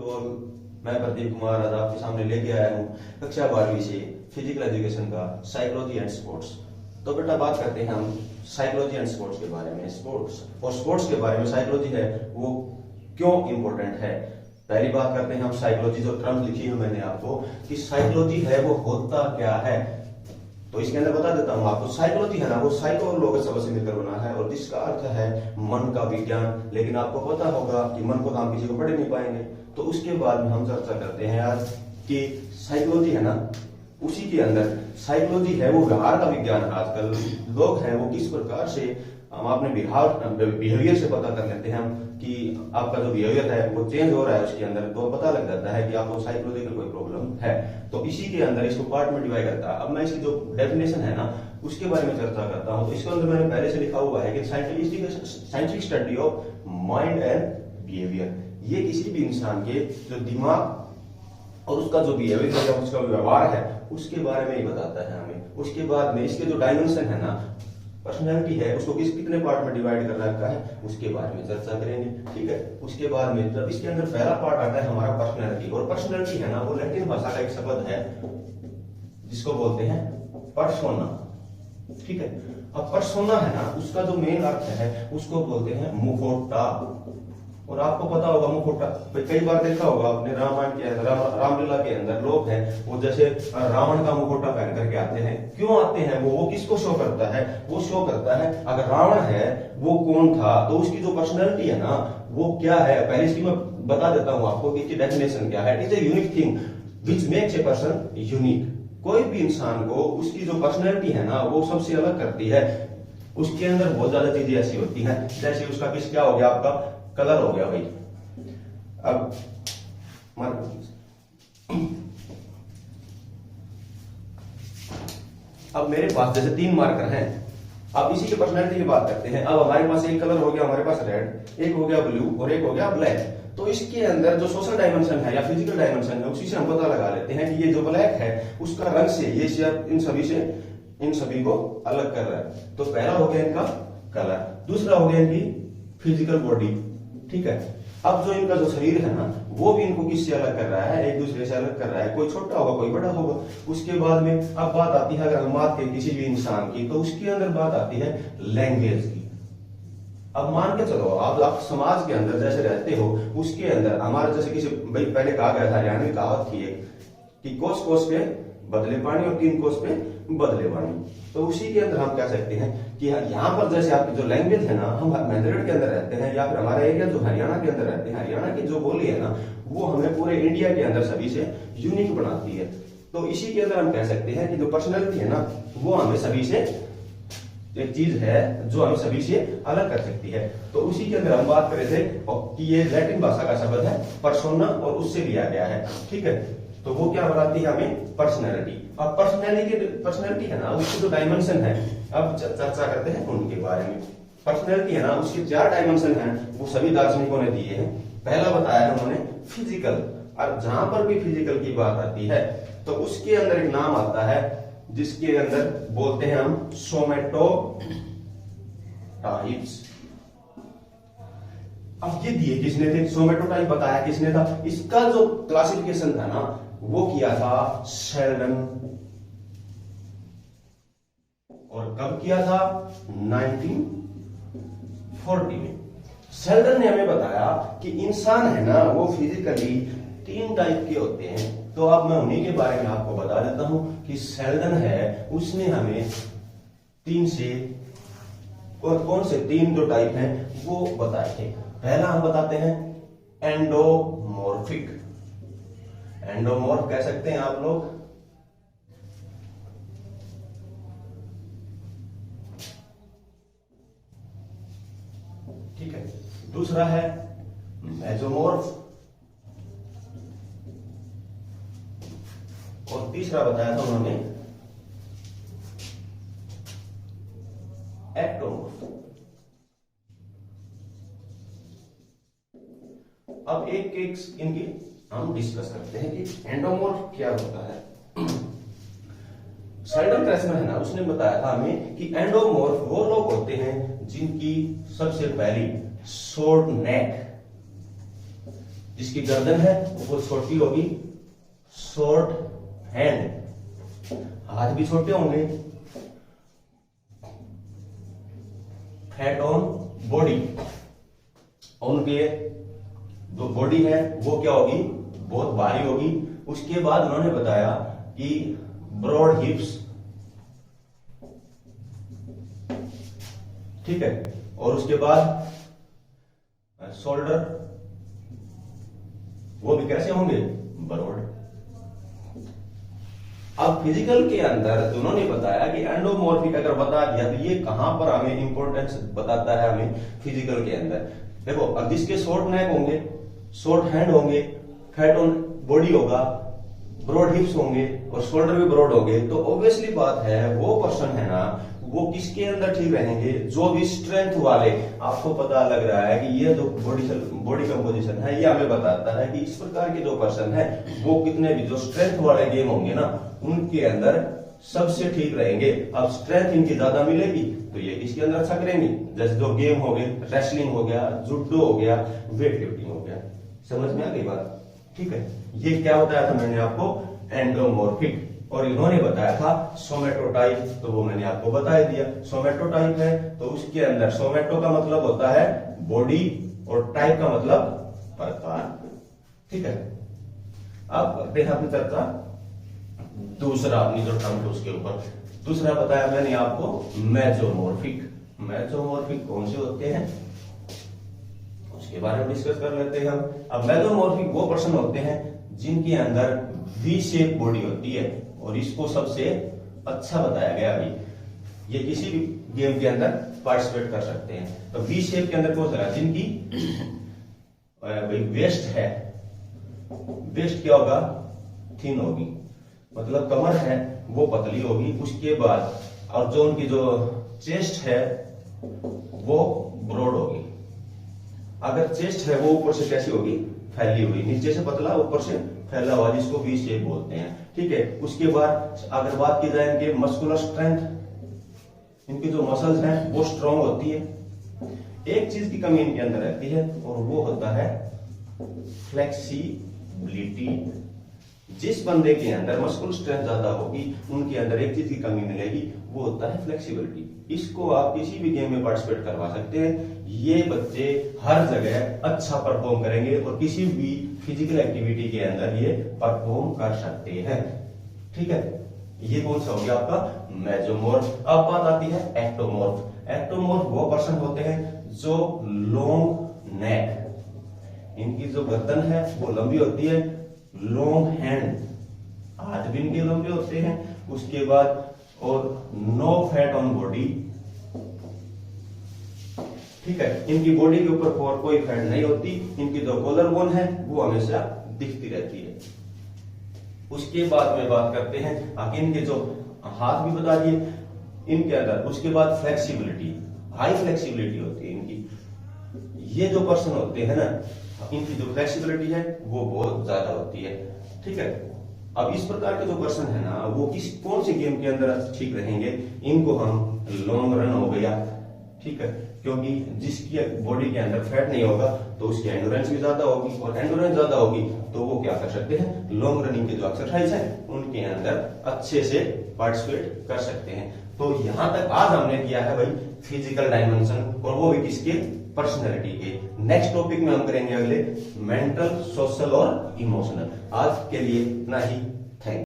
To all. मैं प्रदीप कुमार आज आपके सामने लेके आया हूँ कक्षा 12वीं से फिजिकल एजुकेशन का साइकोलॉजी एंड स्पोर्ट्स। तो बेटा बात करते हैं हम साइकोलॉजी एंड स्पोर्ट्स के बारे में। स्पोर्ट्स और स्पोर्ट्स के बारे में साइकोलॉजी है वो क्यों इंपॉर्टेंट है। पहली बात करते हैं हम साइकोलॉजी, जो टर्म लिखी है मैंने आपको कि साइकोलॉजी है वो होता क्या है। तो इसके अंदर बता देता हूं आपको, साइकोलॉजी है ना वो साइको और लोगो शब्द से मिलकर बना है और जिसका अर्थ है मन का विज्ञान। लेकिन आपको पता होगा कि मन को तो हम किसी को पढ़ नहीं पाएंगे। तो उसके बाद में हम चर्चा करते हैं आज कि साइकोलॉजी है ना, उसी के अंदर साइकोलॉजी है वो व्यवहार का विज्ञान। आजकल लोग हैं वो किस प्रकार से हम अपने बिहेवियर से पता कर लेते हैं हम कि आपका जो बिहेवियर है वो चेंज हो रहा है उसके अंदर, तो पता लग जाता है कि आपको साइकोलॉजिकल कोई प्रॉब्लम है। तो इसी के अंदर इसको पार्ट में डिवाइड करता है। अब मैं इसकी जो डेफिनेशन है ना उसके बारे में चर्चा करता हूं। तो इसके अंदर मैंने पहले से लिखा हुआ है कि scientific study of mind and behaviour. ये किसी भी इंसान के जो दिमाग और उसका जो बिहेवियर है, उसका व्यवहार है, उसके बारे में ही बताता है हमें। उसके बाद में इसके जो डायमेंशन है ना, पर्सनैलिटी है, उसको कितने पार्ट में डिवाइड कर रखा है उसके बारे में चर्चा करेंगे। ठीक है, उसके बाद में जब इसके अंदर पहला पार्ट आता है हमारा पर्सनैलिटी। और पर्सनैलिटी है ना वो लैटिन भाषा का एक शब्द है जिसको बोलते हैं पर्सोना। ठीक है, अब पर्सोना है ना उसका जो मेन अर्थ है उसको बोलते हैं मुखौटा। और आपको पता होगा मुखौटा, कई बार देखा होगा आपने रामायण के अंदर, रामलीला के अंदर लोग हैं वो जैसे रावण का मुखौटा पहन करके आते हैं। क्यों आते हैं वो किसको शो करता है? वो शो करता है अगर रावण है वो कौन था, तो उसकी जो पर्सनैलिटी है ना वो क्या है। पहले इसकी मैं बता देता हूं आपको कि इसकी डेफिनेशन क्या है। It is a unique thing which makes a person unique. कोई भी इंसान को उसकी जो पर्सनैलिटी है ना वो सबसे अलग करती है। उसके अंदर बहुत ज्यादा चीजें ऐसी होती हैं, जैसे उसका क्या हो गया, आपका कलर हो गया भाई। अब मेरे पास जैसे 3 मार्कर हैं। अब इसी की पर्सनैलिटी की बात करते हैं। अब हमारे पास एक कलर हो गया, हमारे पास रेड, एक हो गया ब्लू और एक हो गया ब्लैक। तो इसके अंदर जो सोशल डायमेंशन है या फिजिकल डायमेंशन है उसी से हम पता लगा लेते हैं कि ये जो ब्लैक है उसका रंग से ये इन सभी को अलग कर रहा है। तो पहला हो गया इनका कलर, दूसरा हो गया इनकी फिजिकल बॉडी। ठीक है, अब जो इनका जो शरीर है ना वो भी इनको किससे अलग कर रहा है, एक दूसरे से अलग कर रहा है। कोई छोटा होगा कोई बड़ा होगा। उसके बाद में अब बात आती है अगर हम बात करें किसी भी इंसान की, तो उसके अंदर बात आती है लैंग्वेज की। अब मान के चलो आप समाज के अंदर जैसे रहते हो उसके अंदर हमारे जैसे किसी भाई पहले कहा गया था, हरियाणवी कहावत थी एक कि कोस कोस पे बदले पानी और 3 कोस पे बदले वाणी। तो उसी के अंदर हम कह सकते हैं कि यहाँ पर जैसे आपकी जो लैंग्वेज है ना, हम मेंदरेट के अंदर रहते हैं या फिर हमारा एरिया जो हरियाणा के अंदर रहते हैं, हरियाणा की जो बोली है ना वो हमें पूरे इंडिया के अंदर सभी से यूनिक बनाती है। तो इसी के अंदर हम कह सकते हैं कि जो पर्सनैलिटी है ना वो हमें सभी से एक चीज है जो हमें सभी से अलग कर सकती है। तो उसी के अंदर हम बात कर रहे थे कि ये लैटिन भाषा का शब्द है पर्सोना और उससे लिया गया है। ठीक है, तो वो क्या बनाती है हमें पर्सनैलिटी। अब पर्सनैलिटी है ना उसकी जो डायमेंशन है, अब चर्चा करते हैं उनके बारे में। पर्सनैलिटी है ना उसके 4 डायमेंशन हैं, वो सभी दार्शनिकों ने दिए हैं। पहला बताया है उन्होंने फिजिकल। और जहां पर भी फिजिकल की बात आती है तो उसके अंदर एक नाम आता है जिसके अंदर बोलते हैं हम सोमैटोटाइप्स। अब ये दिए किसने थे? सोमैटोटाइप बताया किसने था? इसका जो क्लासिफिकेशन था ना वो किया था शेल्डन। और कब किया था? 1940 में। शेल्डन ने हमें बताया कि इंसान है ना वो फिजिकली 3 टाइप के होते हैं। तो अब मैं उन्हीं के बारे में आपको बता देता हूं कि शेल्डन है उसने हमें 3 से, और कौन से 3 जो टाइप हैं वो बताए थे। पहला हम बताते हैं एंडोमॉर्फिक। एंडोमॉर्फ कह सकते हैं आप लोग। ठीक है, दूसरा है मेसोमॉर्फ और तीसरा बताया था उन्होंने एक्टोमॉर्फ। अब एक इनकी हम डिस्कस करते हैं कि एंडोमॉर्फ क्या होता है। शेल्डन क्रेसनर है ना उसने बताया था हमें कि एंडोमॉर्फ वो लोग होते हैं जिनकी सबसे पहली शॉर्ट नेक, जिसकी गर्दन है वो छोटी होगी, शॉर्ट हैंड, हाथ भी छोटे होंगे, फैट ऑन बॉडी, उनके जो बॉडी है वो क्या होगी, बहुत भारी होगी। उसके बाद उन्होंने बताया कि ब्रॉड हिप्स, ठीक है, और उसके बाद शोल्डर, वो भी कैसे होंगे, ब्रॉड। अब फिजिकल के अंदर उन्होंने बताया कि एंडोमॉर्फिक अगर बता दिया तो ये कहां पर हमें इंपॉर्टेंस बताता है हमें फिजिकल के अंदर। देखो, अब जिसके शॉर्ट नेक होंगे, शॉर्ट हैंड होंगे, फैट ऑन बॉडी होगा, ब्रॉड हिप्स होंगे और शोल्डर भी ब्रॉड होंगे, तो ऑब्वियसली बात है वो पर्सन है ना, वो किसके अंदर ठीक रहेंगे, जो भी स्ट्रेंथ वाले। आपको पता लग रहा है कि ये जो बॉडी कंपोजिशन है ये हमें बताता है कि इस प्रकार के जो पर्सन है वो कितने भी जो स्ट्रेंथ वाले गेम होंगे ना उनके अंदर सबसे ठीक रहेंगे। अब स्ट्रेंथ इनकी ज्यादा मिलेगी तो ये किसके अंदर अच्छा करेंगे, जैसे जो गेम हो गए, रेसलिंग हो गया, जुडो हो गया, वेट लिफ्टिंग हो गया। समझ में आ गई बात, ठीक है। ये क्या बताया था मैंने आपको, एंडोमॉर्फिक, और इन्होंने बताया था सोमेटोटाइप, तो वो मैंने आपको बता ही दिया। सोमेटोटाइप है तो उसके अंदर सोमेटो का मतलब होता है बॉडी और टाइप का मतलब प्रकार, ठीक है। अब करते हैं अपनी चर्चा दूसरा, अपनी जो टर्म उसके ऊपर दूसरा बताया मैंने आपको मेसोमॉर्फिक। मेसोमॉर्फिक कौन से होते हैं उसके बारे में डिस्कस कर लेते हैं हम। अब मेसोमॉर्फिक वो पर्सन होते हैं जिनके अंदर वी शेप बॉडी होती है, और इसको सबसे अच्छा बताया गया अभी। ये किसी भी गेम के अंदर पार्टिसिपेट कर सकते हैं। तो वी शेप के अंदर कौन सा, जिनकी भाई वेस्ट है, वेस्ट क्या होगा, थिन होगी, मतलब कमर है वो पतली होगी। उसके बाद और जो उनकी जो चेस्ट है वो ब्रॉड होगी। अगर चेस्ट है वो ऊपर से कैसी होगी, फैली हुई, नीचे से पतला ऊपर से फैला हुआ, जिसको वी शेप बोलते हैं, ठीक है। उसके बाद अगर बात की जाए इनके मस्कुलर स्ट्रेंथ, इनकी जो मसल्स हैं वो स्ट्रांग होती है। एक चीज की कमी इनके अंदर रहती है और वो होता है फ्लेक्सिबिलिटी। जिस बंदे के अंदर मस्कुलर स्ट्रेंथ ज्यादा होगी उनके अंदर एक चीज की कमी मिलेगी, वो होता है फ्लेक्सिबिलिटी। इसको आप किसी भी गेम में पार्टिसिपेट करवा सकते हैं। ये बच्चे हर जगह अच्छा परफॉर्म करेंगे और किसी भी फिजिकल एक्टिविटी के अंदर ये परफॉर्म कर सकते हैं, ठीक है। ये कौन सा हो गया आपका मेसोमॉर्फ। अब बात आती है एक्टोमॉर्फ। एक्टोमॉर्फ वो पर्सन होते हैं जो लॉन्ग नेक, इनकी जो गर्दन है वो लंबी होती है, लॉन्ग हैंड, हाथ भी इनके लंबे होते हैं। उसके बाद और नो फैट ऑन बॉडी, ठीक है। इनकी बॉडी के ऊपर कोई फैट नहीं होती। इनकी जो कॉलर बोन है वो हमेशा दिखती रहती है। उसके बाद में बात करते हैं इनके जो हाथ भी बता दिए इनके अंदर। उसके बाद फ्लेक्सिबिलिटी, हाई फ्लेक्सिबिलिटी होती है इनकी। ये जो पर्सन होते हैं ना, इनकी जो फ्लेक्सिबिलिटी है वो बहुत ज्यादा होती है, ठीक है। अब इस प्रकार के जो पर्सन है ना वो कौन से गेम के अंदर ठीक रहेंगे, इनको हम लॉन्ग रन हो गया, ठीक है, क्योंकि जिसकी बॉडी के अंदर फैट नहीं होगा तो उसकी एंडोरेंस भी ज्यादा होगी, और एंडोरेंस ज्यादा होगी तो वो क्या कर सकते हैं, लॉन्ग रनिंग के जो एक्सरसाइज है उनके अंदर अच्छे से पार्टिसिपेट कर सकते हैं। तो यहां तक आज हमने किया है भाई फिजिकल डायमेंशन, और वो भी किसके, पर्सनैलिटी के। नेक्स्ट टॉपिक में हम करेंगे अगले मेंटल, सोशल और इमोशनल। आज के लिए इतना ही। Thank you.